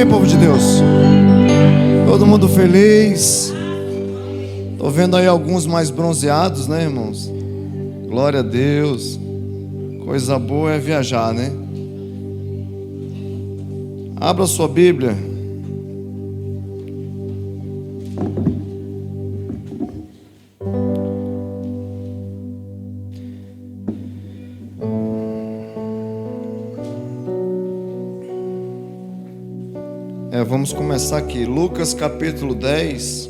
Amém, povo de Deus? Todo mundo feliz? Estou vendo aí alguns mais bronzeados, né, irmãos? Glória a Deus. Coisa boa é viajar, né? Abra sua Bíblia. Vamos começar aqui, Lucas capítulo 10.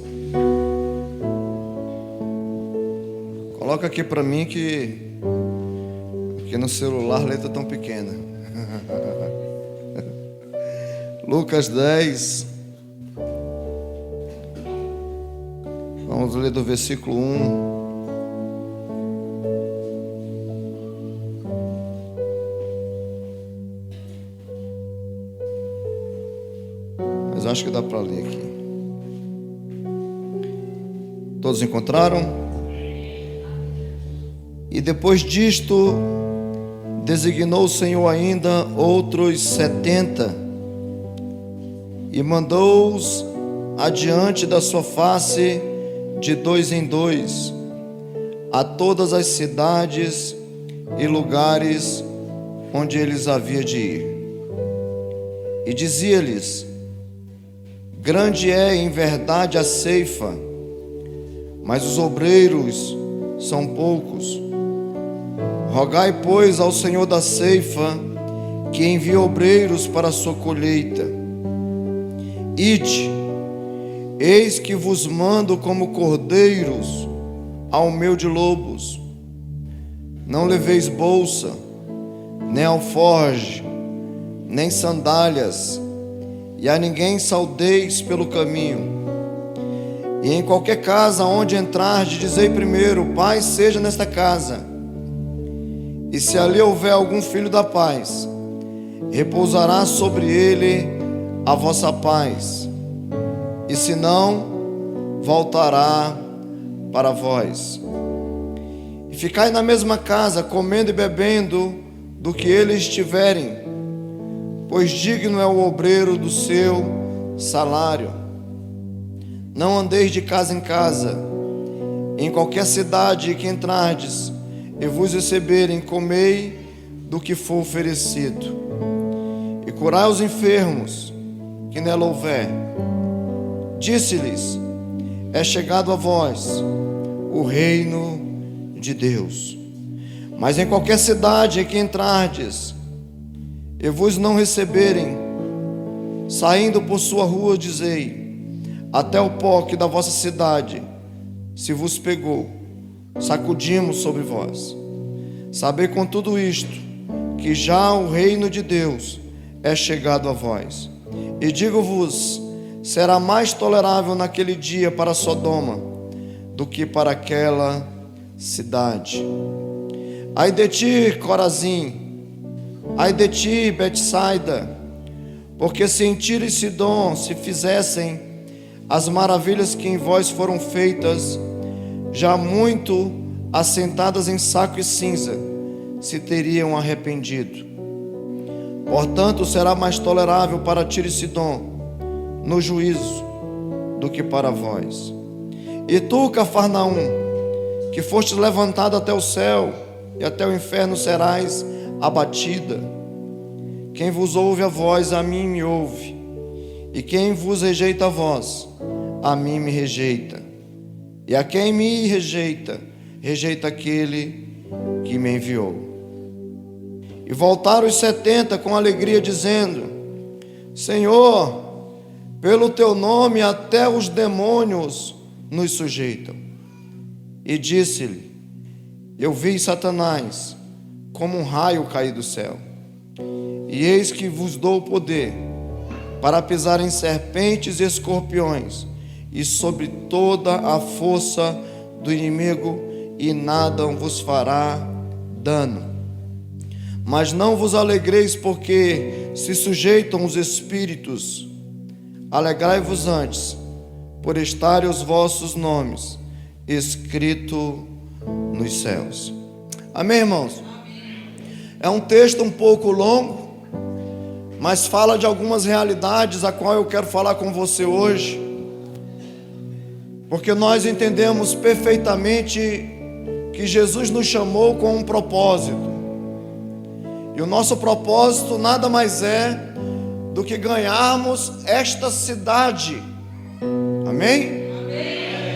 Coloca aqui para mim que no celular a letra é tão pequena. Lucas 10. Vamos ler do versículo 1. Mas acho que dá para ler aqui. Todos encontraram? E depois disto, designou o Senhor ainda outros 70 e mandou-os adiante da sua face de dois em dois a todas as cidades e lugares onde eles havia de ir. E dizia-lhes: grande é em verdade a ceifa, mas os obreiros são poucos. Rogai, pois, ao Senhor da ceifa que envie obreiros para a sua colheita. Ide, eis que vos mando como cordeiros ao meio de lobos. Não leveis bolsa, nem alforje, nem sandálias, e a ninguém saudeis pelo caminho. E em qualquer casa onde entrardes, dizei primeiro: paz seja nesta casa. E se ali houver algum filho da paz, repousará sobre ele a vossa paz, e se não, voltará para vós. E ficai na mesma casa, comendo e bebendo do que eles tiverem, pois digno é o obreiro do seu salário. Não andeis de casa em casa. Em qualquer cidade que entrardes e vos receberem, comei do que for oferecido, e curai os enfermos que nela houver. Disse-lhes: é chegado a vós o reino de Deus. Mas em qualquer cidade em que entrardes e vos não receberem, saindo por sua rua, dizei: até o pó que da vossa cidade se vos pegou, sacudimos sobre vós. Sabei com tudo isto que já o reino de Deus é chegado a vós. E digo-vos: será mais tolerável naquele dia para Sodoma do que para aquela cidade. Ai de ti, Corazim! Ai de ti, Betsaida! Porque se em Tiro e Sidom se fizessem as maravilhas que em vós foram feitas, já muito assentadas em saco e cinza se teriam arrependido. Portanto, será mais tolerável para Tiro e Sidom no juízo do que para vós. E tu, Cafarnaum, que fostes levantado até o céu, e até o inferno serás abatida. Quem vos ouve a vós, a mim me ouve, e quem vos rejeita a vós, a mim me rejeita. E a quem me rejeita, rejeita aquele que me enviou. E voltaram os 70 com alegria, dizendo: Senhor, pelo teu nome até os demônios nos sujeitam. E disse-lhe: eu vi Satanás como um raio cair do céu. E eis que vos dou poder para pisar em serpentes e escorpiões, e sobre toda a força do inimigo, e nada vos fará dano. Mas não vos alegreis porque se sujeitam os espíritos. Alegrai-vos antes por estarem os vossos nomes escritos nos céus. Amém, irmãos? É um texto um pouco longo, mas fala de algumas realidades a qual eu quero falar com você hoje, porque nós entendemos perfeitamente que Jesus nos chamou com um propósito, e o nosso propósito nada mais é do que ganharmos esta cidade. Amém?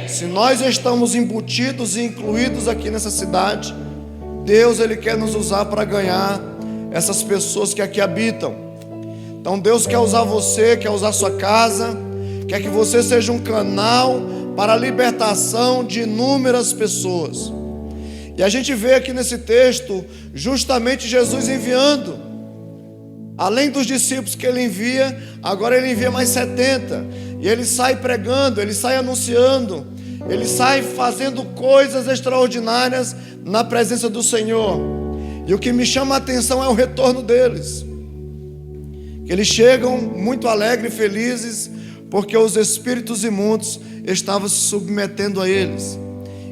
Se nós estamos embutidos e incluídos aqui nessa cidade, Deus, Ele quer nos usar para ganhar essas pessoas que aqui habitam. Então Deus quer usar você, quer usar sua casa, quer que você seja um canal para a libertação de inúmeras pessoas. E a gente vê aqui nesse texto justamente Jesus enviando, além dos discípulos que Ele envia, agora Ele envia mais 70, e Ele sai pregando, Ele sai anunciando, Ele sai fazendo coisas extraordinárias na presença do Senhor. E o que me chama a atenção é o retorno deles, que eles chegam muito alegres e felizes, porque os espíritos imundos estavam se submetendo a eles.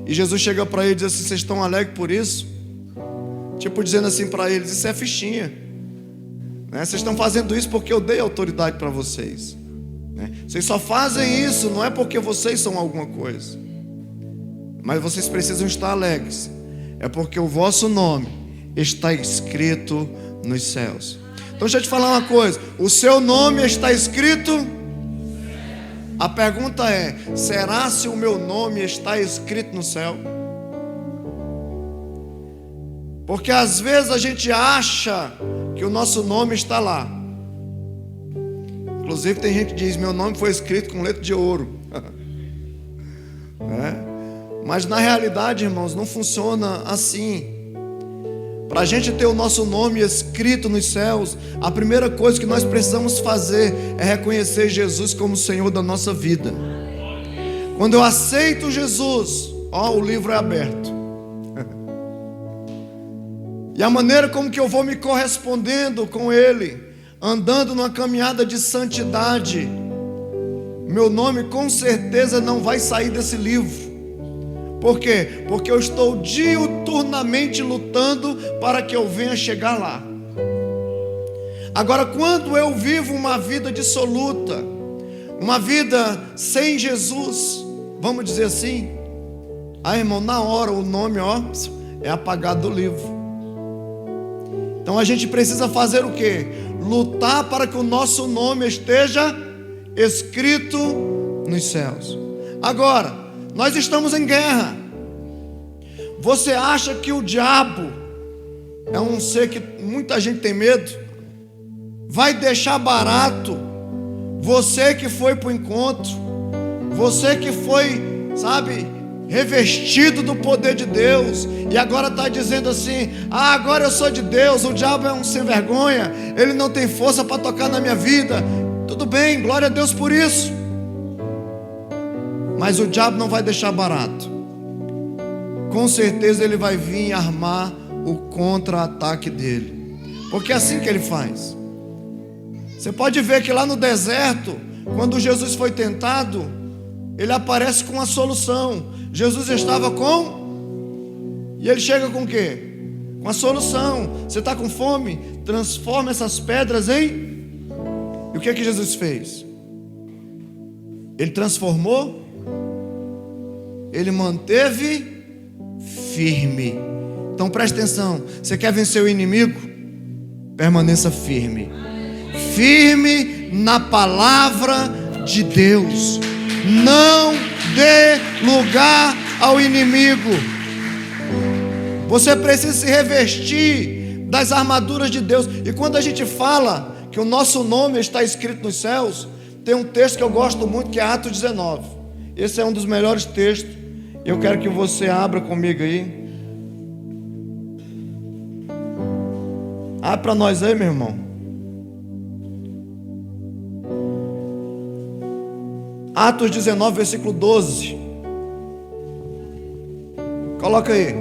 E Jesus chega para eles e diz assim: vocês estão alegres por isso? Tipo dizendo assim para eles: isso é fichinha, né? Vocês estão fazendo isso porque eu dei autoridade para vocês, né? Vocês só fazem isso não é porque vocês são alguma coisa, mas vocês precisam estar alegres, é porque o vosso nome está escrito nos céus. Então deixa eu te falar uma coisa: o seu nome está escrito. A pergunta é: será se o meu nome está escrito no céu? Porque às vezes a gente acha que o nosso nome está lá. Inclusive tem gente que diz: meu nome foi escrito com letra de ouro. Mas na realidade, irmãos, não funciona assim. Para a gente ter o nosso nome escrito nos céus, a primeira coisa que nós precisamos fazer é reconhecer Jesus como Senhor da nossa vida. Quando eu aceito Jesus, o livro é aberto. E a maneira como que eu vou me correspondendo com Ele, andando numa caminhada de santidade, meu nome com certeza não vai sair desse livro. Por quê? Porque eu estou diuturnamente lutando para que eu venha chegar lá. Agora, quando eu vivo uma vida dissoluta, uma vida sem Jesus, vamos dizer assim, irmão, na hora o nome é apagado do livro. Então a gente precisa fazer o quê? Lutar para que o nosso nome esteja escrito nos céus. Agora, nós estamos em guerra. Você acha que o diabo é um ser que muita gente tem medo? Vai deixar barato você que foi para o encontro, você que foi, revestido do poder de Deus, e agora está dizendo assim: agora eu sou de Deus. O diabo é um sem vergonha, ele não tem força para tocar na minha vida. Tudo bem, glória a Deus por isso. Mas o diabo não vai deixar barato. Com certeza ele vai vir armar o contra-ataque dele, porque é assim que ele faz. Você pode ver que lá no deserto, quando Jesus foi tentado, ele aparece com a solução. Jesus estava e ele chega com o quê? Com a solução. Você está com fome? Transforma essas pedras em... E o que é que Jesus fez? Ele transformou. Ele manteve firme. Então preste atenção: você quer vencer o inimigo? Permaneça firme. Firme na palavra de Deus. Não dê lugar ao inimigo. Você precisa se revestir das armaduras de Deus. E quando a gente fala que o nosso nome está escrito nos céus, tem um texto que eu gosto muito, que é Atos 19. Esse é um dos melhores textos. Eu quero que você abra comigo aí. Abre para nós aí, meu irmão. Atos 19, versículo 12. Coloca aí.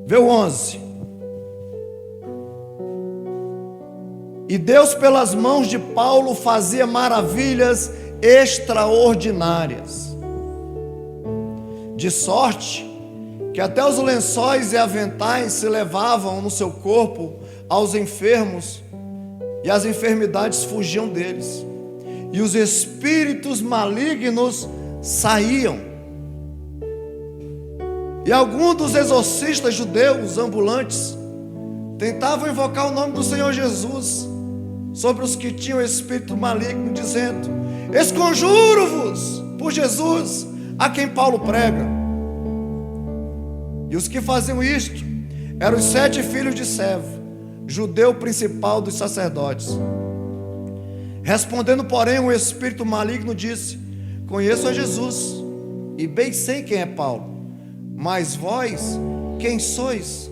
Vê o 11. E Deus, pelas mãos de Paulo, fazia maravilhas extraordinárias, de sorte que até os lençóis e aventais se levavam no seu corpo aos enfermos, e as enfermidades fugiam deles, e os espíritos malignos saíam. E alguns dos exorcistas judeus ambulantes tentavam invocar o nome do Senhor Jesus sobre os que tinham espírito maligno, dizendo: esconjuro-vos por Jesus, a quem Paulo prega. E os que faziam isto eram os 7 filhos de Seva, judeu principal dos sacerdotes. Respondendo, porém, o espírito maligno disse: conheço a Jesus, e bem sei quem é Paulo, mas vós, quem sois?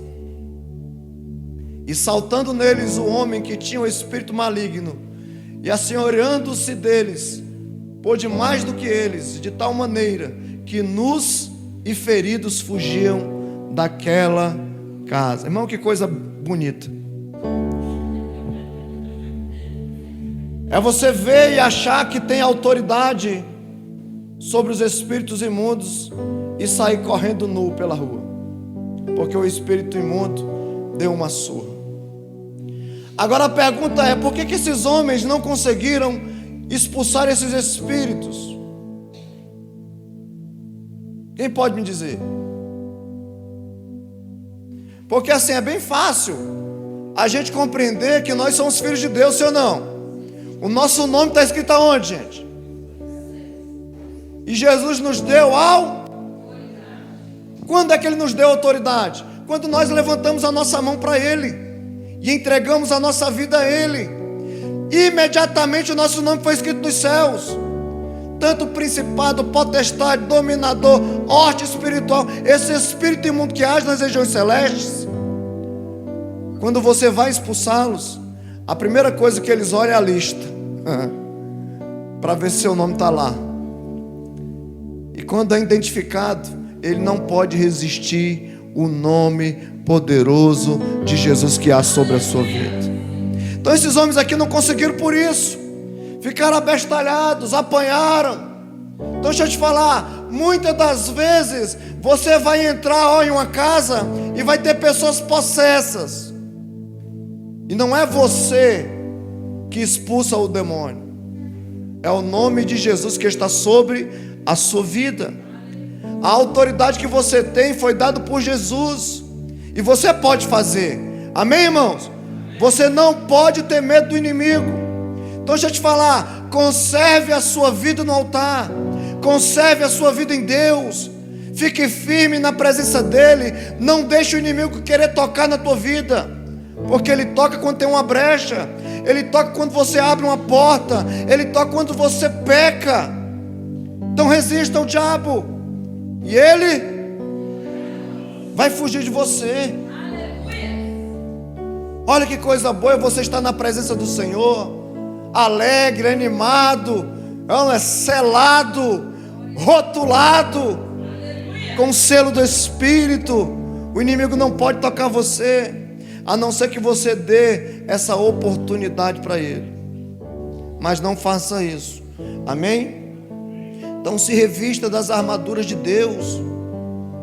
E saltando neles o homem que tinha o espírito maligno, e assenhoreando-se deles, pôde mais do que eles, de tal maneira que nus e feridos fugiam daquela casa. Irmão, que coisa bonita. É você ver e achar que tem autoridade sobre os espíritos imundos e sair correndo nu pela rua, porque o espírito imundo deu uma surra. Agora a pergunta é: por que esses homens não conseguiram expulsar esses espíritos? Quem pode me dizer? Porque assim é bem fácil a gente compreender que nós somos filhos de Deus, sim ou não? O nosso nome está escrito aonde, gente? E Jesus nos deu Quando é que Ele nos deu autoridade? Quando nós levantamos a nossa mão para Ele e entregamos a nossa vida a Ele. Imediatamente o nosso nome foi escrito nos céus. Tanto principado, potestade, dominador, horte espiritual, esse espírito imundo que age nas regiões celestes. Quando você vai expulsá-los, a primeira coisa que eles olham é a lista para ver se seu nome está lá. E quando é identificado, ele não pode resistir o nome poderoso de Jesus que há sobre a sua vida. Então esses homens aqui não conseguiram por isso, ficaram abestalhados, apanharam. Então deixa eu te falar, muitas das vezes você vai entrar em uma casa e vai ter pessoas possessas, e não é você que expulsa o demônio, é o nome de Jesus que está sobre a sua vida. A autoridade que você tem foi dada por Jesus, e você pode fazer. Amém, irmãos? Você não pode ter medo do inimigo. Então deixa eu te falar, conserve a sua vida no altar, conserve a sua vida em Deus, fique firme na presença dEle. Não deixe o inimigo querer tocar na tua vida, porque ele toca quando tem uma brecha, ele toca quando você abre uma porta, ele toca quando você peca. Então resista ao diabo, e ele vai fugir de você. Olha que coisa boa você estar na presença do Senhor, alegre, animado, selado, rotulado com o selo do Espírito. O inimigo não pode tocar você, a não ser que você dê essa oportunidade para ele. Mas não faça isso. Amém? Então se revista das armaduras de Deus.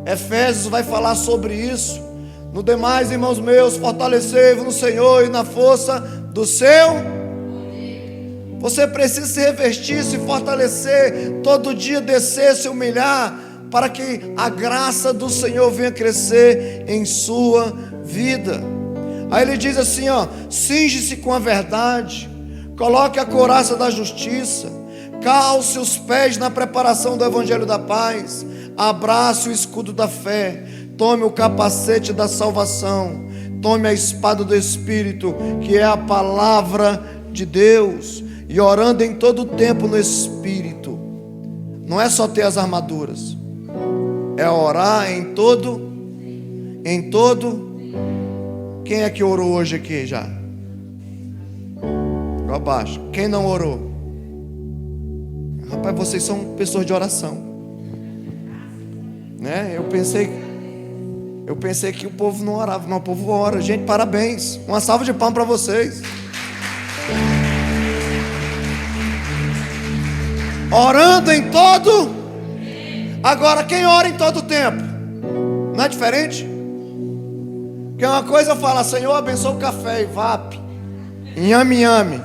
Efésios vai falar sobre isso. No demais, irmãos meus, fortalecei-vos no Senhor e na força do seu. Você precisa se revestir, se fortalecer, todo dia descer, se humilhar, para que a graça do Senhor venha crescer em sua vida. Aí ele diz assim, cinge-se com a verdade, coloque a couraça da justiça, calce os pés na preparação do evangelho da paz, abrace o escudo da fé, tome o capacete da salvação, tome a espada do Espírito, que é a palavra de Deus, e orando em todo o tempo no Espírito. Não é só ter as armaduras, é orar em todo. Quem é que orou hoje aqui já? Abaixo. Quem não orou? Rapaz, vocês são pessoas de oração, né? Eu pensei que o povo não orava, mas o povo ora. Gente, parabéns, uma salva de palmas para vocês. Orando em todo. Agora, quem ora em todo tempo? Não é diferente? Porque uma coisa eu falo, Senhor, abençoa o café e VAP, inhame, inhame.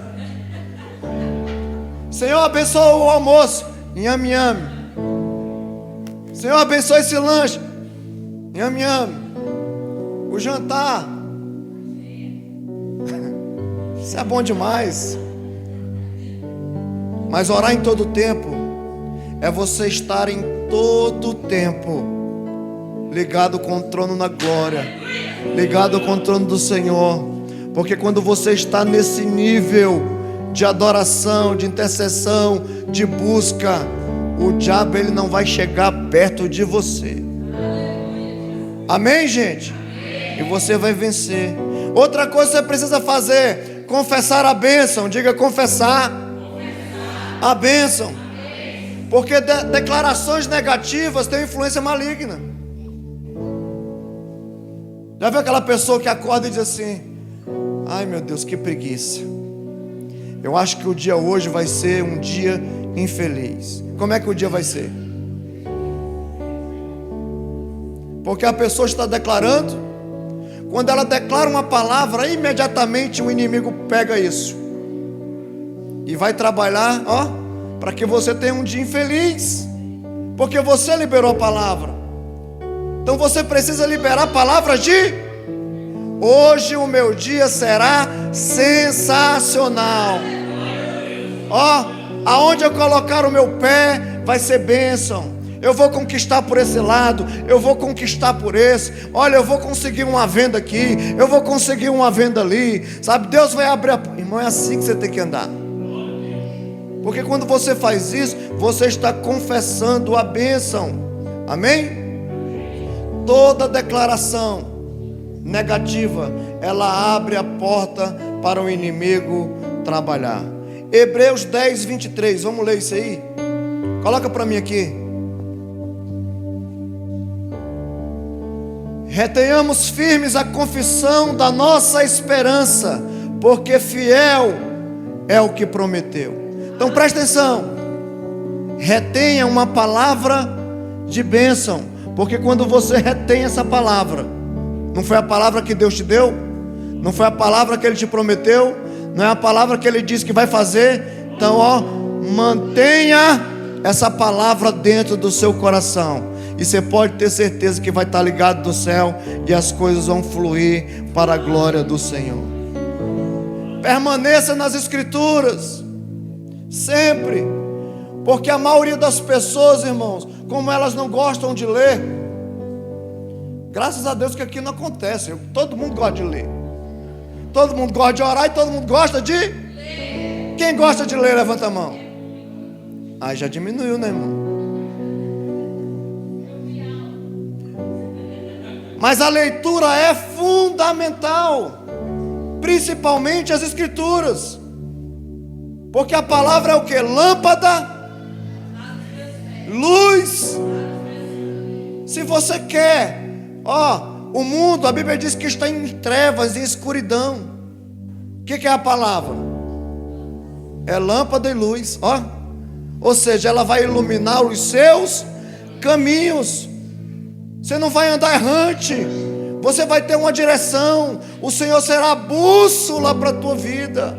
Senhor, abençoa o almoço, inhame, inhame. Senhor, abençoa esse lanche, inhame, inhame. O jantar, isso é bom demais. Mas orar em todo tempo é você estar em todo tempo ligado com o trono na glória, ligado com o trono do Senhor. Porque quando você está nesse nível de adoração, de intercessão, de busca, o diabo ele não vai chegar perto de você. Amém, gente? E você vai vencer. Outra coisa que você precisa fazer: confessar a bênção. Diga: confessar a bênção. Porque declarações negativas têm influência maligna. Já viu aquela pessoa que acorda e diz assim: ai meu Deus, que preguiça, eu acho que o dia hoje vai ser um dia infeliz. Como é que o dia vai ser? Porque a pessoa está declarando. Quando ela declara uma palavra, imediatamente o inimigo pega isso e vai trabalhar, para que você tenha um dia infeliz, porque você liberou a palavra. Então você precisa liberar a palavra de: hoje o meu dia será sensacional. Aonde eu colocar o meu pé vai ser bênção. Eu vou conquistar por esse lado, eu vou conquistar por esse. Olha, eu vou conseguir uma venda aqui, eu vou conseguir uma venda ali. Sabe, Deus vai abrir a... Irmão, é assim que você tem que andar. Porque quando você faz isso, você está confessando a bênção. Amém? Toda declaração negativa, ela abre a porta para o inimigo trabalhar. Hebreus 10, 23, vamos ler isso aí? Coloca para mim aqui. Retenhamos firmes a confissão da nossa esperança, porque fiel é o que prometeu. Então presta atenção, retenha uma palavra de bênção, porque quando você retém essa palavra, não foi a palavra que Deus te deu, não foi a palavra que Ele te prometeu, não é a palavra que Ele disse que vai fazer. Então mantenha essa palavra dentro do seu coração, e você pode ter certeza que vai estar ligado do céu, e as coisas vão fluir para a glória do Senhor. Permaneça nas Escrituras sempre, porque a maioria das pessoas, irmãos, como elas não gostam de ler, graças a Deus que aqui não acontece. Todo mundo gosta de ler, todo mundo gosta de orar, e todo mundo gosta de ler. Quem gosta de ler, levanta a mão. Aí já diminuiu, né, irmão? Mas a leitura é fundamental, principalmente as Escrituras, porque a palavra é o que? Lâmpada, luz. Se você quer, o mundo, a Bíblia diz que está em trevas, em escuridão. O que é a palavra? É lâmpada e luz, ou seja, ela vai iluminar os seus caminhos. Você não vai andar errante, você vai ter uma direção. O Senhor será a bússola para a tua vida.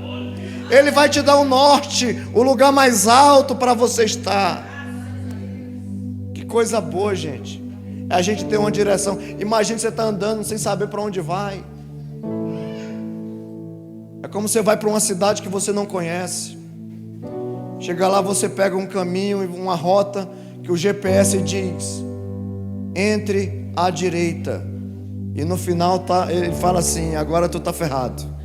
Ele vai te dar um norte, o lugar mais alto para você estar. Que coisa boa, gente, é a gente ter uma direção. Imagina você estar andando sem saber para onde vai. É como você vai para uma cidade que você não conhece. Chega lá, você pega um caminho, uma rota que o GPS diz: entre à direita. E no final ele fala assim: agora tu tá ferrado.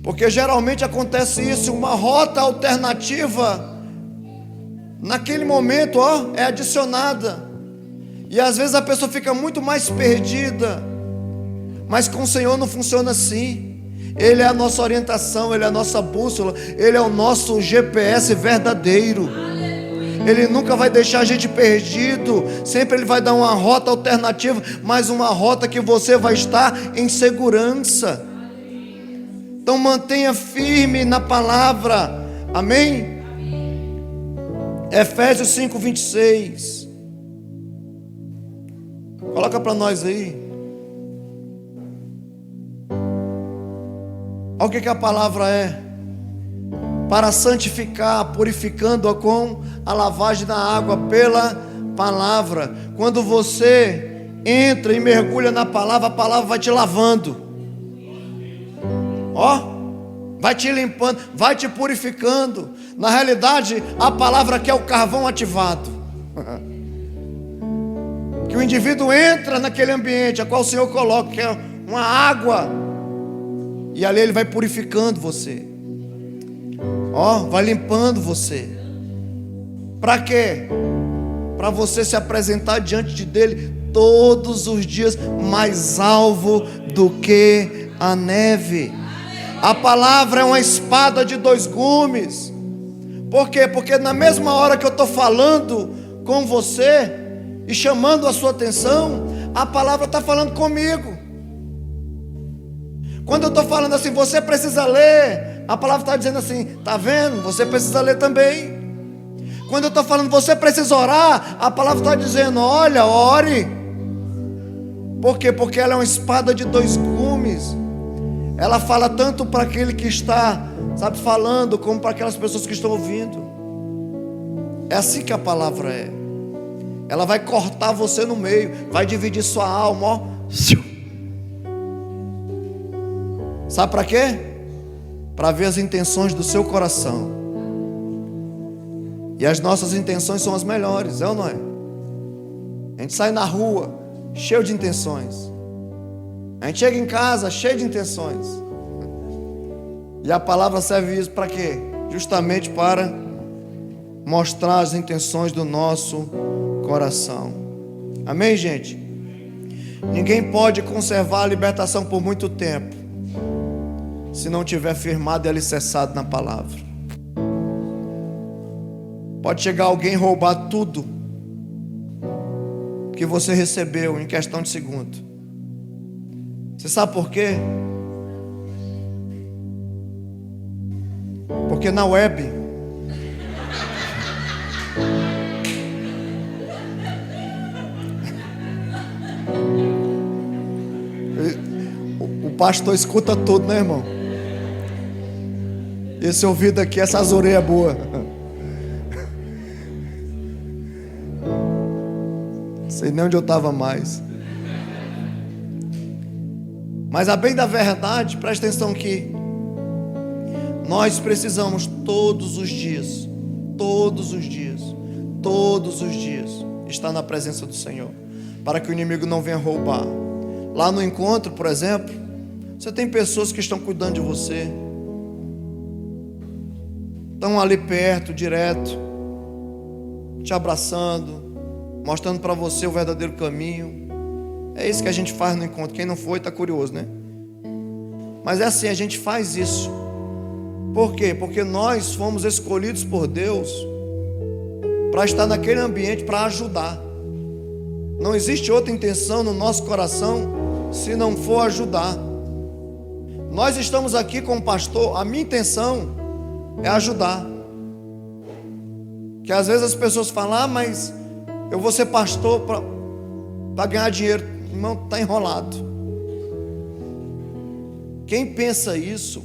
Porque geralmente acontece isso, uma rota alternativa, naquele momento, é adicionada. E às vezes a pessoa fica muito mais perdida. Mas com o Senhor não funciona assim. Ele é a nossa orientação, Ele é a nossa bússola, Ele é o nosso GPS verdadeiro. Ele nunca vai deixar a gente perdido. Sempre Ele vai dar uma rota alternativa, mas uma rota que você vai estar em segurança. Então mantenha firme na palavra. Amém? Efésios 5:26. Coloca para nós aí. Olha o que a palavra é. Para santificar, purificando-a com a lavagem da água pela palavra. Quando você entra e mergulha na palavra, a palavra vai te lavando. Ó, vai te limpando, vai te purificando. Na realidade, a palavra aqui é o carvão ativado. Que o indivíduo entra naquele ambiente a qual o Senhor coloca, que é uma água, e ali ele vai purificando você. Ó, vai limpando você. Para quê? Para você se apresentar diante dele todos os dias mais alvo do que a neve. A palavra é uma espada de dois gumes. Por quê? Porque na mesma hora que eu estou falando com você e chamando a sua atenção, a palavra está falando comigo. Quando eu estou falando assim, você precisa ler, a palavra está dizendo assim, está vendo? Você precisa ler também. Quando eu estou falando, você precisa orar, a palavra está dizendo, olha, ore. Por quê? Porque ela é uma espada de dois gumes. Ela fala tanto para aquele que está, sabe, falando, como para aquelas pessoas que estão ouvindo. É assim que a palavra é. Ela vai cortar você no meio, vai dividir sua alma, ó. Sabe para quê? Para ver as intenções do seu coração. E as nossas intenções são as melhores, é ou não é? A gente sai na rua cheio de intenções. A gente chega em casa cheio de intenções. E a palavra serve isso para quê? Justamente para mostrar as intenções do nosso coração. Amém, gente? Ninguém pode conservar a libertação por muito tempo se não tiver firmado e alicerçado na palavra. Pode chegar alguém e roubar tudo que você recebeu em questão de segundo. Você sabe por quê? Porque na web o pastor escuta tudo, né, irmão? Esse ouvido aqui, essas orelhas boas. Sei nem onde eu estava mais. Mas a bem da verdade, presta atenção que nós precisamos todos os dias estar na presença do Senhor, para que o inimigo não venha roubar. Lá no encontro, por exemplo, você tem pessoas que estão cuidando de você, estão ali perto, direto, te abraçando, mostrando para você o verdadeiro caminho. É isso que a gente faz no encontro. Quem não foi está curioso, né? Mas é assim, a gente faz isso. Por quê? Porque nós fomos escolhidos por Deus para estar naquele ambiente, para ajudar. Não existe outra intenção no nosso coração se não for ajudar. Nós estamos aqui com o pastor, a minha intenção é ajudar. Que às vezes as pessoas falam, mas eu vou ser pastor para ganhar dinheiro. Irmão, está enrolado. Quem pensa isso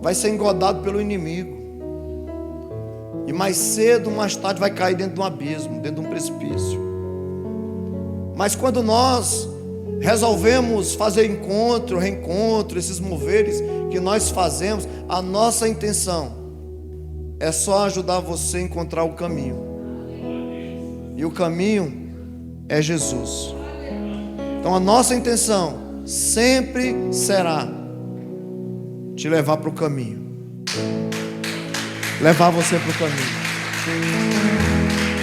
vai ser engodado pelo inimigo. E mais cedo ou mais tarde vai cair dentro de um abismo, dentro de um precipício. Mas quando nós resolvemos fazer encontro, reencontro, esses moveres que nós fazemos, a nossa intenção é só ajudar você a encontrar o caminho. E o caminho é Jesus. Então a nossa intenção sempre será te levar para o caminho, levar você para o caminho.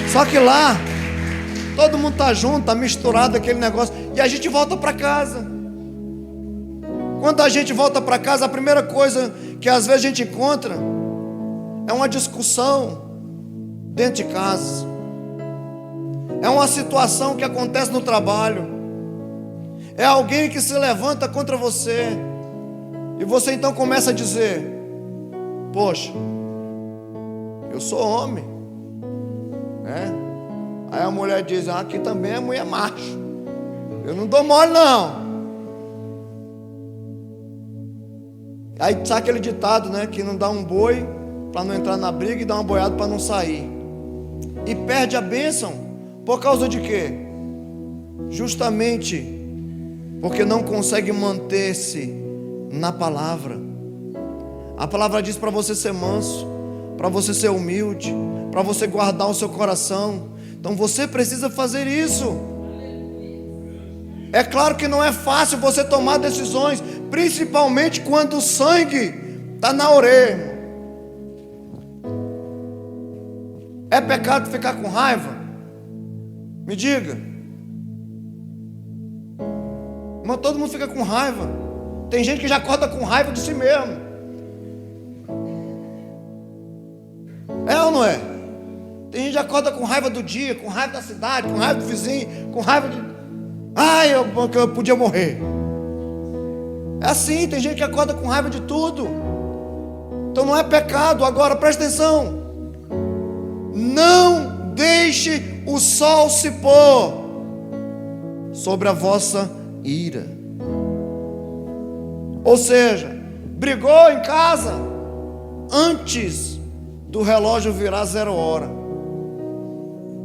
Só que lá todo mundo está junto, está misturado aquele negócio, e a gente volta para casa. Quando a gente volta para casa, a primeira coisa que às vezes a gente encontra é uma discussão dentro de casa. É uma situação que acontece no trabalho. É alguém que se levanta contra você. E você então começa a dizer: poxa, eu sou homem, né? Aí a mulher diz: aqui também é mulher macho, eu não dou mole não. Aí sabe aquele ditado, né? Que não dá um boi para não entrar na briga e dá uma boiada para não sair. E perde a bênção por causa de quê? Justamente porque não consegue manter-se na palavra. A palavra diz para você ser manso, para você ser humilde, para você guardar o seu coração. Então você precisa fazer isso. É claro que não é fácil você tomar decisões, principalmente quando o sangue está na orelha. É pecado ficar com raiva? Me diga. Mas todo mundo fica com raiva. Tem gente que já acorda com raiva de si mesmo. É ou não é? Tem gente que acorda com raiva do dia, com raiva da cidade, com raiva do vizinho, com raiva de... Ai, eu podia morrer. É assim, tem gente que acorda com raiva de tudo. Então não é pecado. Agora presta atenção: não deixe o sol se pôr sobre a vossa ira. Ou seja, brigou em casa, antes do relógio virar 0 hora,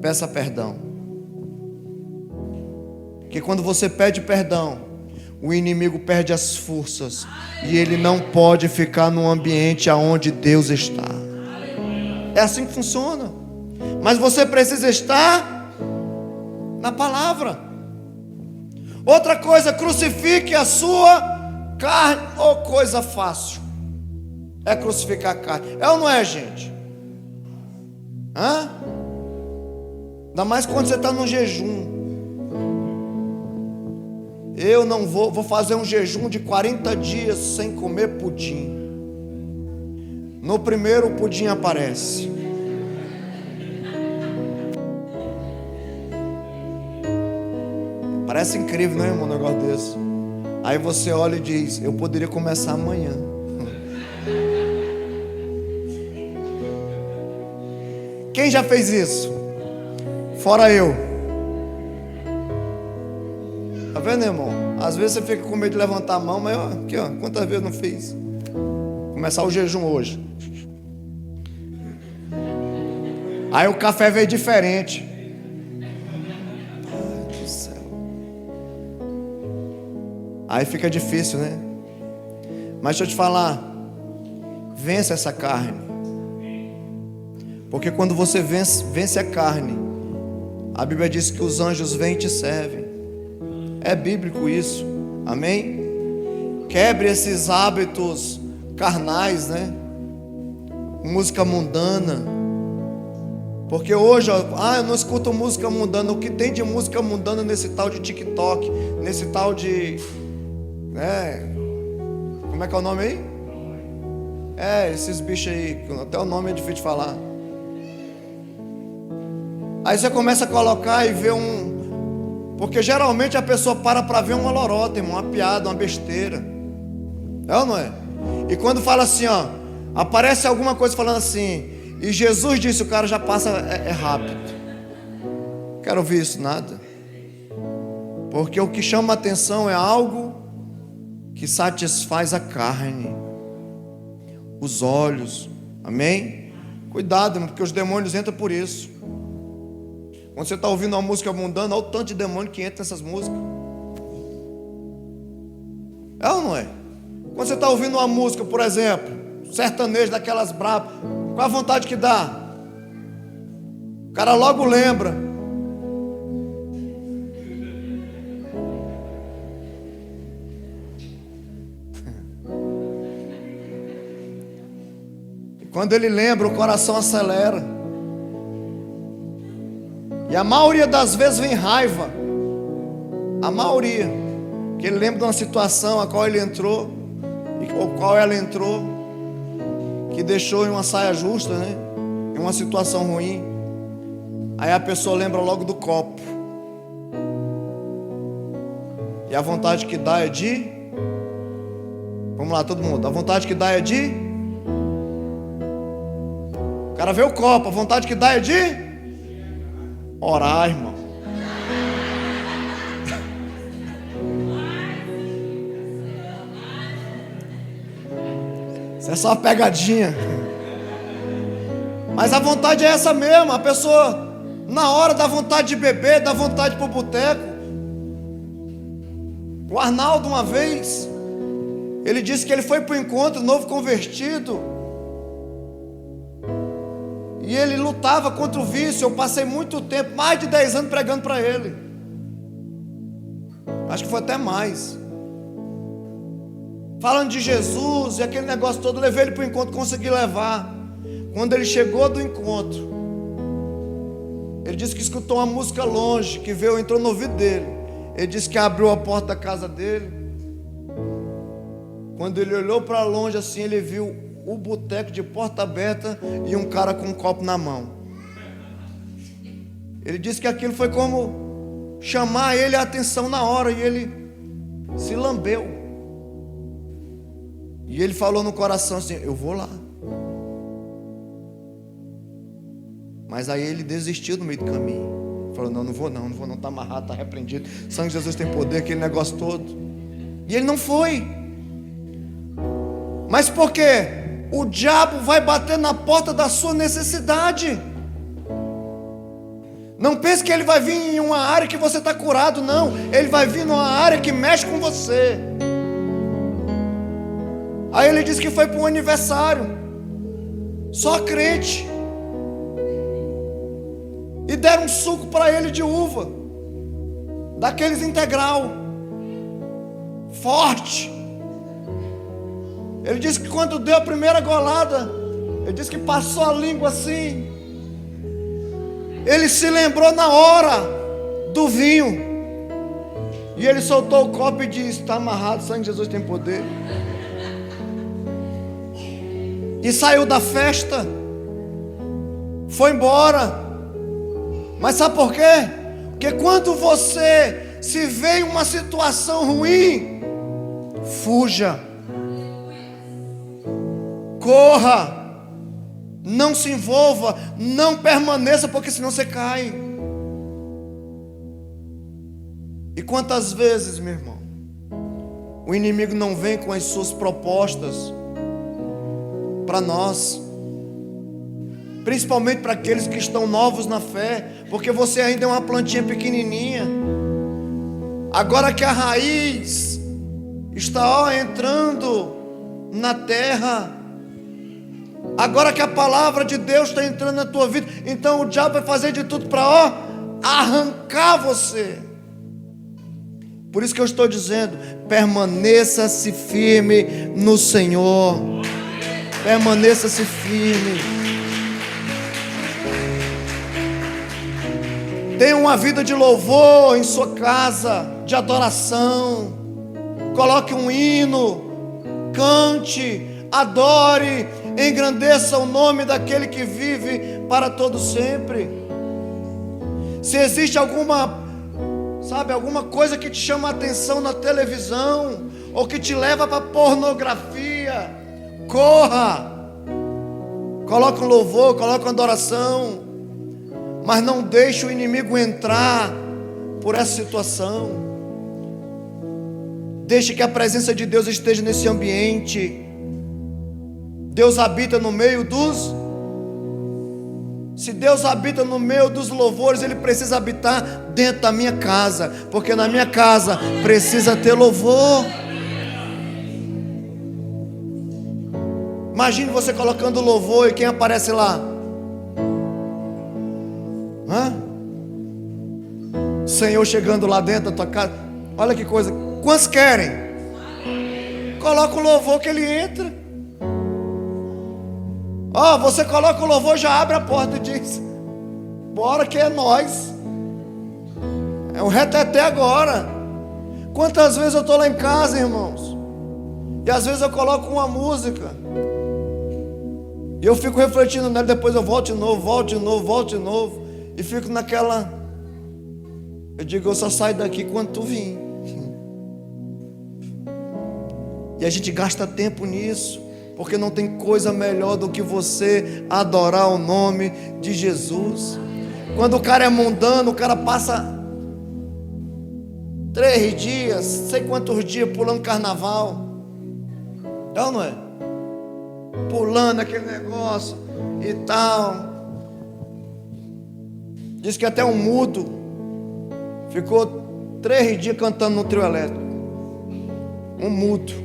peça perdão. Que quando você pede perdão, o inimigo perde as forças e ele não pode ficar no ambiente aonde Deus está. É assim que funciona. Mas você precisa estar na palavra. Outra coisa, crucifique a sua carne. Oh, coisa fácil é crucificar a carne. É ou não é, gente? Ainda mais quando você está no jejum. Eu não vou fazer um jejum de 40 dias sem comer pudim. No primeiro o pudim aparece. Parece incrível, não é, irmão, um negócio desse. Aí você olha e diz: eu poderia começar amanhã. Quem já fez isso? Fora eu. Tá vendo, irmão? Às vezes você fica com medo de levantar a mão, mas ó, aqui, ó, quantas vezes eu não fiz? Começar o jejum hoje. Aí o café veio diferente. Ai do céu. Aí fica difícil, né? Mas deixa eu te falar, vença essa carne. Porque quando você vence a carne, a Bíblia diz que os anjos vêm e te servem. É bíblico isso, amém? Quebre esses hábitos carnais, né? Música mundana. Porque hoje, eu não escuto música mundana. O que tem de música mundana nesse tal de TikTok, nesse tal de... como é que é o nome aí? Esses bichos aí, até o nome é difícil de falar. Aí você começa a colocar e ver porque geralmente a pessoa para ver uma lorota, irmão, uma piada, uma besteira. É ou não é? E quando fala assim, ó, aparece alguma coisa falando assim, e Jesus disse, o cara já passa, rápido. Quero ouvir isso, nada. Porque o que chama a atenção é algo que satisfaz a carne, os olhos, amém? Cuidado, irmão, porque os demônios entram por isso. Quando você está ouvindo uma música mundana, olha o tanto de demônio que entra nessas músicas. É ou não é? Quando você está ouvindo uma música, por exemplo, sertanejo daquelas bravas, qual a vontade que dá? O cara logo lembra. E quando ele lembra, o coração acelera. E a maioria das vezes vem raiva. A maioria. Que ele lembra de uma situação a qual ele entrou, ou qual ela entrou, que deixou em uma saia justa, né? Em uma situação ruim. Aí a pessoa lembra logo do copo. E a vontade que dá é de... Vamos lá, todo mundo. A vontade que dá é de... O cara vê o copo, a vontade que dá é de... Orar, irmão. Isso é só uma pegadinha. Mas a vontade é essa mesmo. A pessoa, na hora, dá vontade de beber, dá vontade de ir pro boteco. O Arnaldo, uma vez, ele disse que ele foi para o encontro, novo convertido, e ele lutava contra o vício. Eu passei muito tempo, mais de 10 anos, pregando para ele. Acho que foi até mais. Falando de Jesus e aquele negócio todo. Levei ele para o encontro, consegui levar. Quando ele chegou do encontro, ele disse que escutou uma música longe, que veio, entrou no ouvido dele. Ele disse que abriu a porta da casa dele. Quando ele olhou para longe assim, ele viu o boteco de porta aberta e um cara com um copo na mão. Ele disse que aquilo foi como chamar ele a atenção na hora, e ele se lambeu. E ele falou no coração assim: eu vou lá. Mas aí ele desistiu no meio do caminho. Falou: não vou não, está amarrado, está repreendido. O sangue de Jesus tem poder, aquele negócio todo. E ele não foi. Mas por quê? O diabo vai bater na porta da sua necessidade. Não pense que ele vai vir em uma área que você está curado, não. Ele vai vir numa área que mexe com você. Aí ele disse que foi para um aniversário, só crente, e deram um suco para ele de uva, daqueles integral, forte. Ele disse que quando deu a primeira golada, ele disse que passou a língua assim. Ele se lembrou na hora do vinho. E ele soltou o copo e disse: está amarrado, o sangue de Jesus tem poder. E saiu da festa, foi embora. Mas sabe por quê? Porque quando você se vê em uma situação ruim, fuja, corra, não se envolva, não permaneça, porque senão você cai. E quantas vezes, meu irmão, o inimigo não vem com as suas propostas para nós, principalmente para aqueles que estão novos na fé, porque você ainda é uma plantinha pequenininha. Agora que a raiz está entrando na terra, agora que a palavra de Deus está entrando na tua vida, então o diabo vai fazer de tudo para arrancar você. Por isso que eu estou dizendo: permaneça-se firme no Senhor. Permaneça-se firme. Tenha uma vida de louvor em sua casa, de adoração. Coloque um hino, cante, adore, engrandeça o nome daquele que vive para todo sempre. Se existe alguma coisa que te chama a atenção na televisão, ou que te leva para pornografia, corra, coloque um louvor, coloque uma adoração, mas não deixe o inimigo entrar por essa situação. Deixe que a presença de Deus esteja nesse ambiente. Deus habita no meio dos... Se Deus habita no meio dos louvores, Ele precisa habitar dentro da minha casa, porque na minha casa precisa ter louvor. Imagine você colocando louvor e quem aparece lá? Senhor chegando lá dentro da tua casa. Olha que coisa. Quantos querem? Coloca o louvor que ele entra. Você coloca o louvor, já abre a porta e diz: bora que é nós. É um reteté agora. Quantas vezes eu estou lá em casa, irmãos, e às vezes eu coloco uma música e eu fico refletindo nela, depois eu volto de novo, e fico naquela... Eu digo: eu só saio daqui quando tu vir. E a gente gasta tempo nisso, porque não tem coisa melhor do que você adorar o nome de Jesus. Quando o cara é mundano, o cara passa 3 dias, sei quantos dias pulando carnaval. Então não é? Pulando aquele negócio e tal. Diz que até um mudo ficou 3 dias cantando no trio elétrico. Um mudo.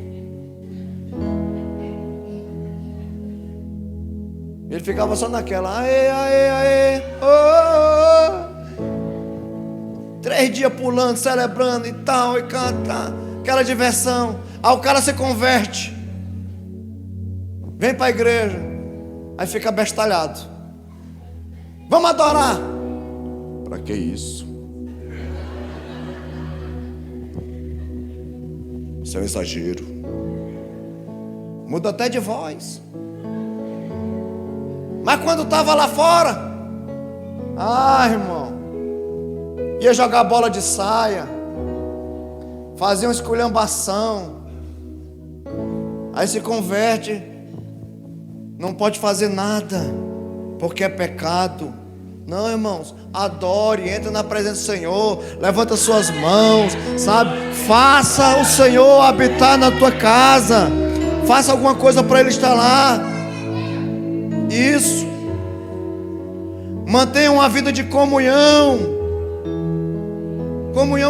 Ele ficava só naquela, aê, aê, aê, oh, oh, oh. 3 dias pulando, celebrando e tal, e canta, aquela diversão. Aí o cara se converte, vem para a igreja, aí fica bestalhado. Vamos adorar. Para que isso? Isso é um exagero. Muda até de voz. Mas quando estava lá fora, irmão, ia jogar bola de saia, fazia uma esculhambação, aí se converte, não pode fazer nada, porque é pecado. Não, irmãos, adore, entra na presença do Senhor, levanta suas mãos, sabe? Faça o Senhor habitar na tua casa, faça alguma coisa para Ele estar lá. Isso. Mantenha uma vida de comunhão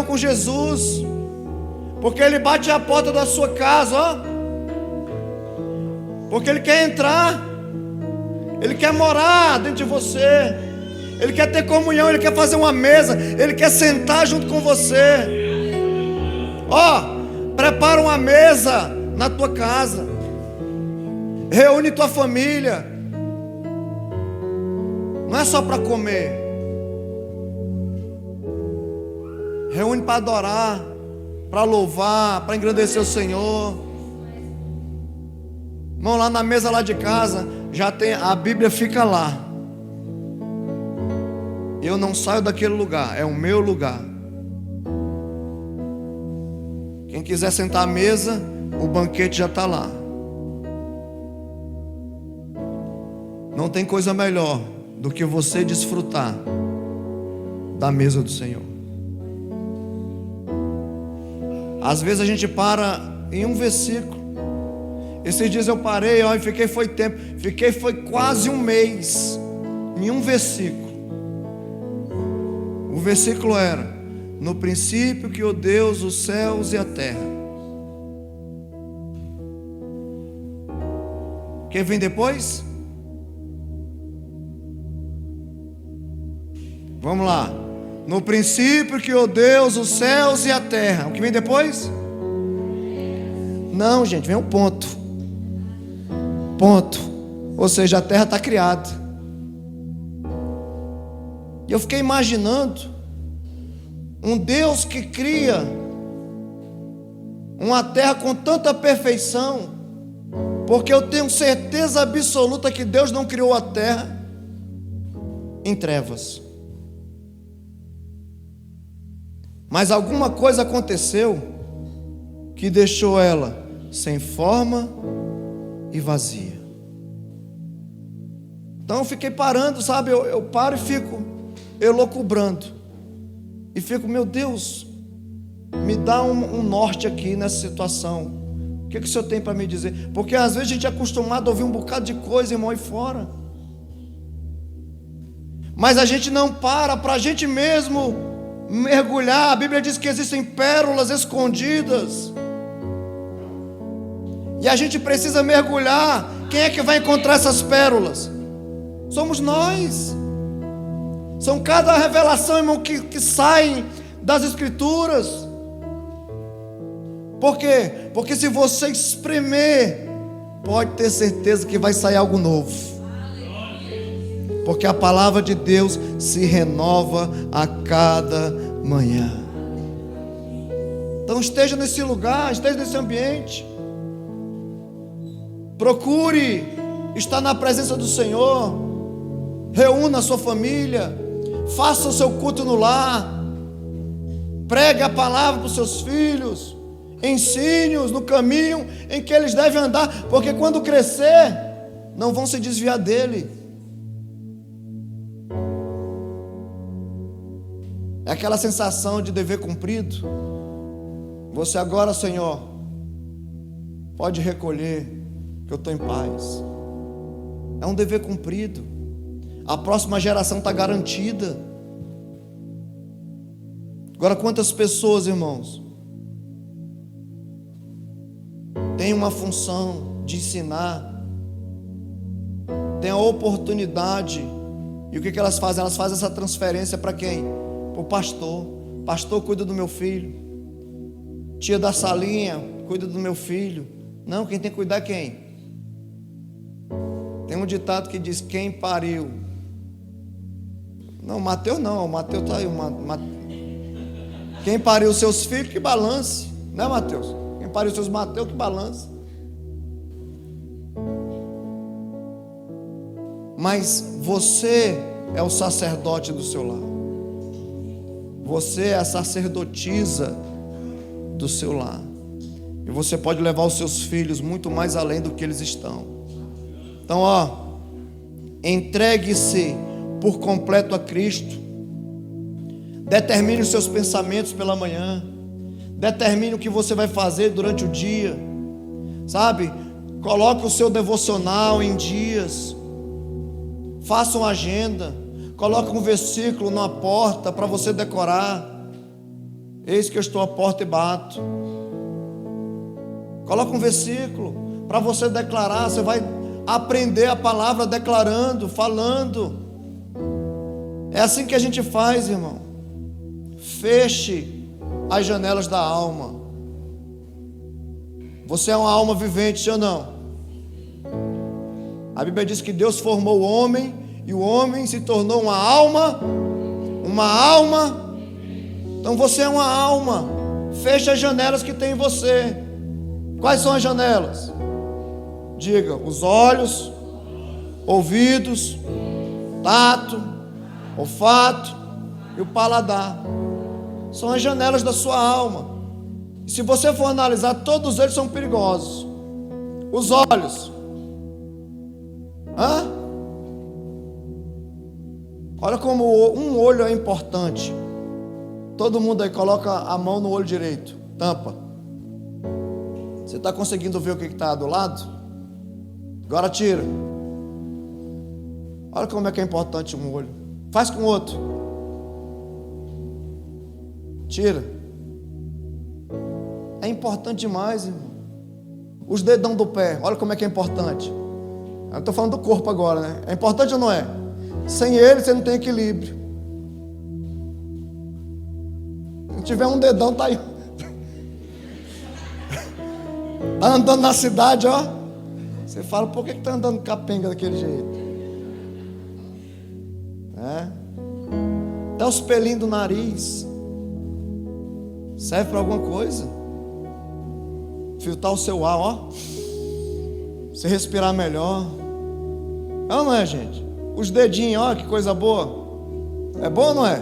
com Jesus, porque Ele bate a porta da sua casa, ó. Porque Ele quer entrar, Ele quer morar dentro de você, Ele quer ter comunhão, Ele quer fazer uma mesa, Ele quer sentar junto com você. Ó, prepara uma mesa na tua casa, reúne tua família. Não é só para comer. Reúne para adorar, para louvar, para engrandecer o Senhor. Irmão, lá na mesa lá de casa, já tem, a Bíblia fica lá. Eu não saio daquele lugar, é o meu lugar. Quem quiser sentar à mesa, o banquete já está lá. Não tem coisa melhor do que você desfrutar da mesa do Senhor. Às vezes a gente para em um versículo. Esses dias eu parei, ó, e fiquei foi quase um mês em um versículo. O versículo era: no princípio criou Deus os céus e a terra. Quem vem depois? Vamos lá. No princípio criou Deus os céus e a terra. O que vem depois? Não, gente, vem um ponto. Ponto. Ou seja, a terra está criada. E eu fiquei imaginando um Deus que cria uma terra com tanta perfeição, porque eu tenho certeza absoluta que Deus não criou a terra em trevas. Mas alguma coisa aconteceu que deixou ela sem forma e vazia. Então eu fiquei parando, sabe? Eu paro e fico elucubrando. E fico, meu Deus, me dá um norte aqui nessa situação. O que o Senhor tem para me dizer? Porque às vezes a gente é acostumado a ouvir um bocado de coisa, irmão, aí fora. Mas a gente não para a gente mesmo mergulhar. A Bíblia diz que existem pérolas escondidas, e a gente precisa mergulhar. Quem é que vai encontrar essas pérolas? Somos nós. São cada revelação, irmão, que sai das Escrituras. Por quê? Porque se você espremer, pode ter certeza que vai sair algo novo. Porque a palavra de Deus se renova a cada manhã. Então esteja nesse lugar, esteja nesse ambiente. Procure estar na presença do Senhor. Reúna a sua família. Faça o seu culto no lar. Pregue a palavra para os seus filhos. Ensine-os no caminho em que eles devem andar. Porque quando crescer, não vão se desviar dele. É aquela sensação de dever cumprido. Você agora, Senhor, pode recolher, que eu estou em paz. É um dever cumprido. A próxima geração está garantida. Agora, quantas pessoas, irmãos, têm uma função de ensinar, têm a oportunidade, e o que elas fazem? Elas fazem essa transferência para quem? Para o pastor. Pastor, cuida do meu filho. Tia da salinha, cuida do meu filho. Não, quem tem que cuidar é quem? Tem um ditado que diz: quem pariu. Não, Mateus não, o Mateus está aí. Quem pariu seus filhos, que balance, né, Mateus? Quem pariu seus Mateus, que balance. Mas você é o sacerdote do seu lar. Você é a sacerdotisa do seu lar. E você pode levar os seus filhos muito mais além do que eles estão. Então, entregue-se por completo a Cristo. Determine os seus pensamentos pela manhã. Determine o que você vai fazer durante o dia. Sabe? Coloque o seu devocional em dias. Faça uma agenda. Coloque um versículo na porta para você decorar. Eis que eu estou à porta e bato. Coloque um versículo para você declarar. Você vai aprender a palavra declarando, falando. É assim que a gente faz, irmão. Feche as janelas da alma. Você é uma alma vivente, sim ou não? A Bíblia diz que Deus formou o homem e o homem se tornou uma alma. Uma alma. Então você é uma alma. Feche as janelas que tem em você. Quais são as janelas? Diga: os olhos, ouvidos, tato, olfato e o paladar. São as janelas da sua alma. E se você for analisar, todos eles são perigosos. Os olhos. Olha como um olho é importante. Todo mundo aí coloca a mão no olho direito. Tampa. Você está conseguindo ver o que está do lado? Agora tira. Olha como é que é importante um olho. Faz com o outro. Tira. É importante demais, irmão. Os dedão do pé. Olha como é que é importante. Eu estou falando do corpo agora, né? É importante ou não é? Sem ele você não tem equilíbrio. Se tiver um dedão, tá aí. Tá andando na cidade, ó. Você fala: por que tá andando capenga daquele jeito? Até os pelinhos do nariz serve para alguma coisa. Filtrar o seu ar, ó. Você respirar melhor. É ou não é, gente? Os dedinhos, ó, que coisa boa. É bom ou não é?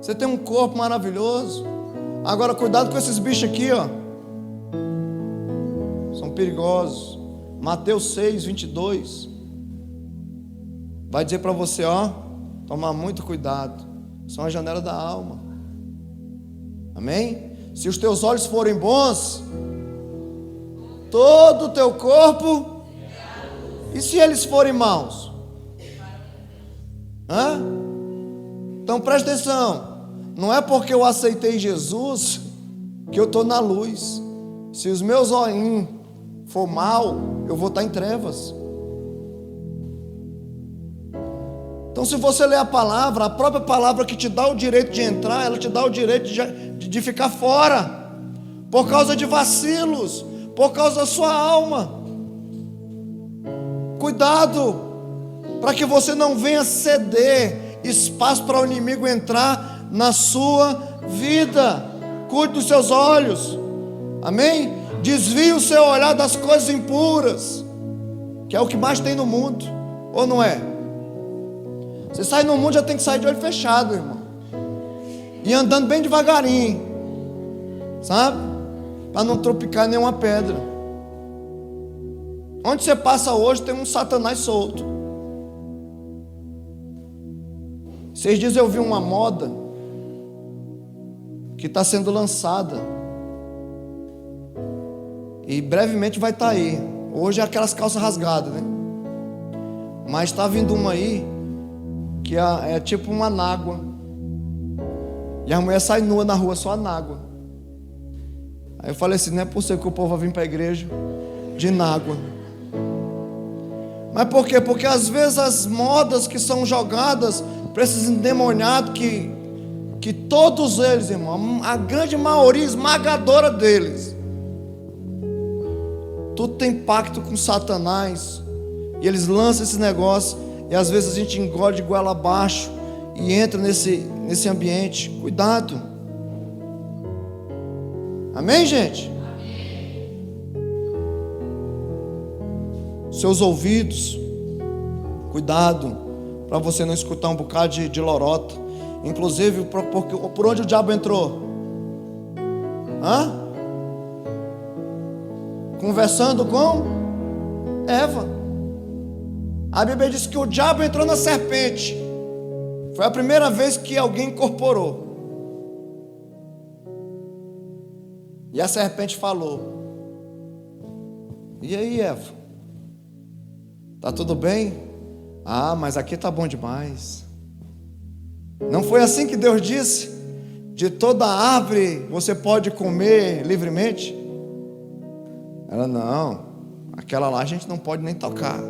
Você tem um corpo maravilhoso. Agora cuidado com esses bichos aqui, ó. São perigosos. Mateus 6:22 vai dizer para você, ó, tomar muito cuidado. São as janelas da alma. Amém? Se os teus olhos forem bons, todo o teu corpo. E se eles forem maus? Então preste atenção. Não é porque eu aceitei Jesus que eu estou na luz. Se os meus olhinhos for mal, eu vou estar em trevas. Então, se você ler a palavra, a própria palavra que te dá o direito de entrar, ela te dá o direito de ficar fora, por causa de vacilos, por causa da sua alma. Cuidado, para que você não venha ceder espaço para o inimigo entrar na sua vida. Cuide dos seus olhos, amém? Desvie o seu olhar das coisas impuras, que é o que mais tem no mundo, ou não é? Você sai no mundo, já tem que sair de olho fechado, irmão, e andando bem devagarinho, sabe? Para não tropicar nenhuma pedra. Onde você passa hoje tem um Satanás solto. Esses dias eu vi uma moda que está sendo lançada e brevemente vai estar aí. Hoje é aquelas calças rasgadas, né? Mas está vindo uma aí que é tipo uma nágua, e a mulher sai nua na rua, só a nágua. Aí eu falei assim, não é possível que o povo vai vir para a igreja de nágua. Mas por quê? Porque às vezes as modas que são jogadas para esses endemoniados, que todos eles, irmão, a grande maioria esmagadora deles, tudo tem pacto com Satanás, e eles lançam esse negócio, e às vezes a gente engole de goela abaixo e entra nesse ambiente. Cuidado. Amém, gente? Amém. Seus ouvidos, cuidado para você não escutar um bocado de lorota. Inclusive, por onde o diabo entrou? Conversando com Eva. A Bíblia diz que o diabo entrou na serpente. Foi a primeira vez que alguém incorporou. E a serpente falou: e aí, Eva? Tá tudo bem? Ah, mas aqui tá bom demais. Não foi assim que Deus disse? De toda árvore você pode comer livremente? Ela: não, aquela lá a gente não pode nem tocar.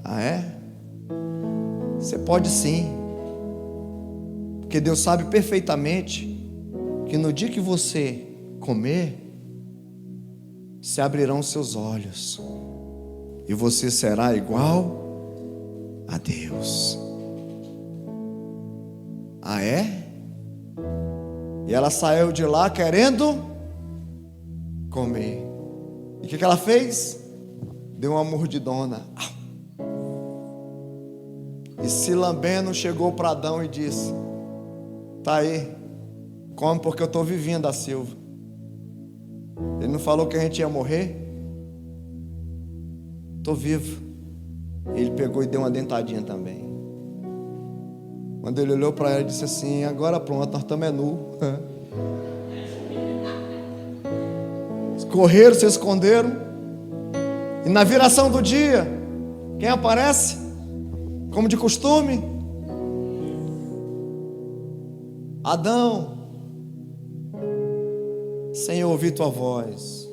Ah, é? Você pode sim. Porque Deus sabe perfeitamente que no dia que você comer, se abrirão seus olhos e você será igual a Deus. Ah, é? E ela saiu de lá querendo comer. E o que ela fez? Deu uma mordidona. E se lambendo, chegou para Adão e disse: tá aí, come porque eu estou vivinha da Silva. Ele não falou que a gente ia morrer? Estou vivo. Ele pegou e deu uma dentadinha também. Quando ele olhou para ela, ele disse assim: agora pronto, nós estamos nu. Correram, se esconderam. E na viração do dia, quem aparece? Como de costume, Adão: sem ouvir tua voz,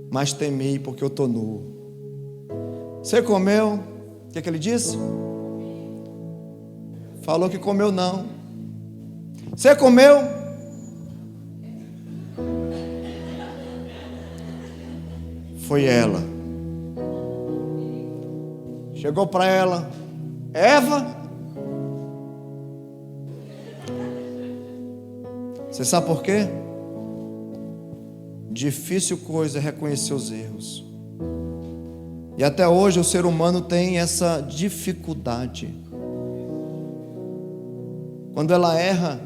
mas temi porque eu estou nu. Você comeu? O que ele disse? Falou que comeu não. Você comeu? Foi ela. Chegou para ela: Eva, você sabe por quê? Difícil coisa é reconhecer os erros. E até hoje o ser humano tem essa dificuldade. Quando ela erra,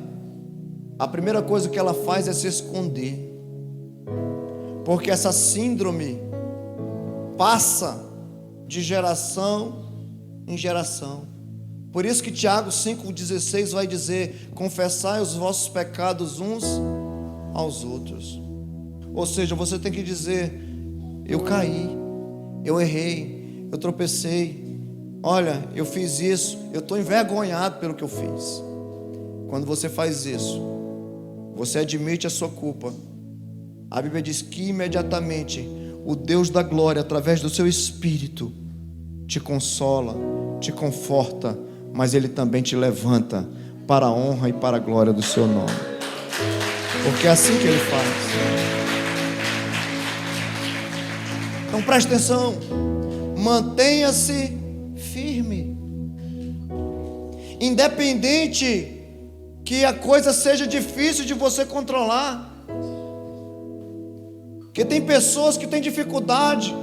a primeira coisa que ela faz é se esconder. Porque essa síndrome passa de geração em geração. Por isso que Tiago 5,16 vai dizer: confessai os vossos pecados uns aos outros. Ou seja, você tem que dizer: eu caí, eu errei, eu tropecei, olha, eu fiz isso, eu estou envergonhado pelo que eu fiz. Quando você faz isso, você admite a sua culpa. A Bíblia diz que imediatamente o Deus da glória, através do seu Espírito, te consola, te conforta, mas Ele também te levanta para a honra e para a glória do seu nome. Porque é assim que Ele faz. Então preste atenção, mantenha-se firme, independente que a coisa seja difícil de você controlar. Porque tem pessoas que têm dificuldade,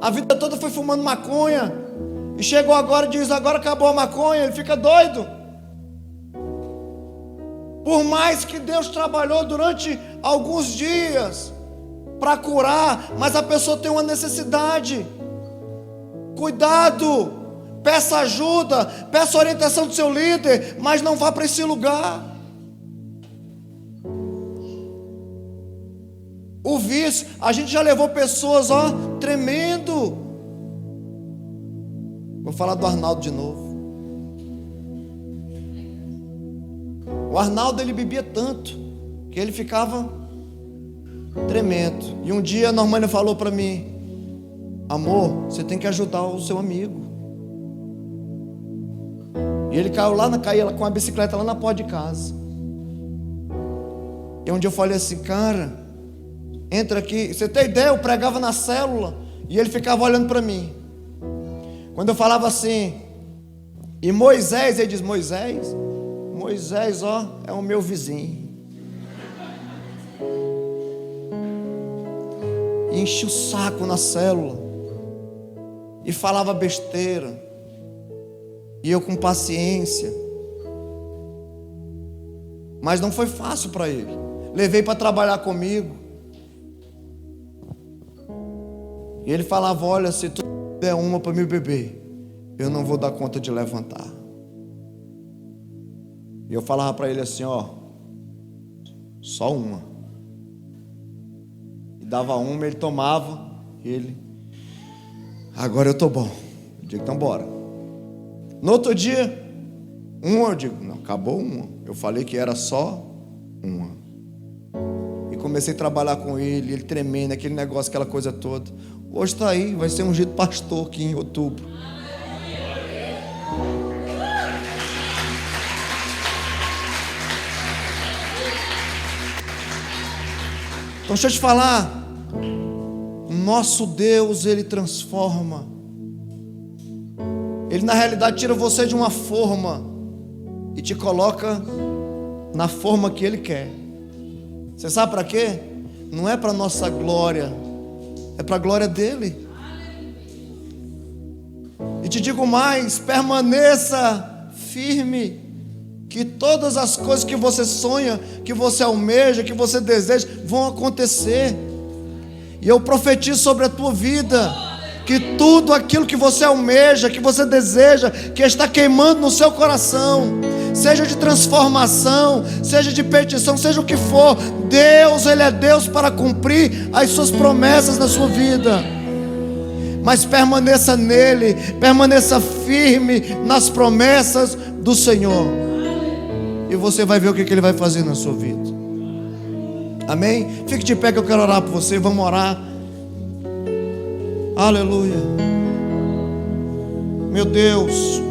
a vida toda foi fumando maconha, e chegou agora e diz: agora acabou a maconha, ele fica doido. Por mais que Deus trabalhou durante alguns dias para curar, mas a pessoa tem uma necessidade. Cuidado, Peça ajuda, peça orientação do seu líder, mas não vá para esse lugar. O vício, a gente já levou pessoas, tremendo. Vou falar do Arnaldo de novo. O Arnaldo, ele bebia tanto que ele ficava tremendo. E um dia a Normânia falou para mim: amor, você tem que ajudar o seu amigo. E ele caía com a bicicleta lá na porta de casa. E um dia eu falei assim: cara, entra aqui. Você tem ideia? Eu pregava na célula e ele ficava olhando para mim. Quando eu falava assim, e Moisés, ele diz: Moisés, é o meu vizinho. E enchi o saco na célula e falava besteira. E eu com paciência. Mas não foi fácil para ele. Levei para trabalhar comigo. E ele falava: olha, se tu der uma para me beber, eu não vou dar conta de levantar. E eu falava para ele assim: só uma. E dava uma, ele tomava. E ele: agora eu tô bom. Eu digo: então bora. No outro dia, eu digo: não, acabou uma. Eu falei que era só uma. E comecei a trabalhar com ele tremendo, aquele negócio, aquela coisa toda. Hoje está aí, vai ser ungido pastor aqui em outubro. Então deixa eu te falar, nosso Deus, Ele transforma. Ele na realidade tira você de uma forma e te coloca na forma que Ele quer. Você sabe para quê? Não é para nossa glória, é para a glória dEle. E te digo mais, permaneça firme, que todas as coisas que você sonha, que você almeja, que você deseja, vão acontecer. E eu profetizo sobre a tua vida, que tudo aquilo que você almeja, que você deseja, que está queimando no seu coração, seja de transformação, seja de petição, seja o que for, Deus, Ele é Deus para cumprir as suas promessas na sua vida. Mas permaneça nele, permaneça firme nas promessas do Senhor, e você vai ver o que Ele vai fazer na sua vida. Amém? Fique de pé que eu quero orar por você. Vamos orar. Aleluia. Meu Deus,